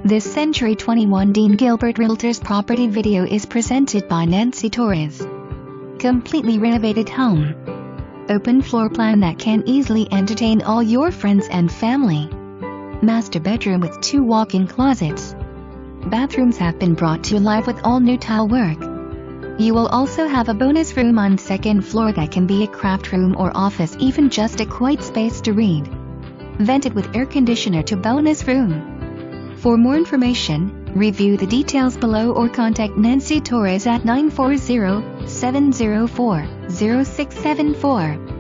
This Century 21 Dean Gilbert Realtors property video is presented by Nancy Torres. Completely renovated home. Open floor plan that can easily entertain all your friends and family. Master bedroom with 2 walk-in closets. Bathrooms have been brought to life with all new tile work. You will also have a bonus room on second floor that can be a craft room or office, even just a quiet space to read. Vented with air conditioner to bonus room. For more information, review the details below or contact Nancy Torres at 940-704-0674.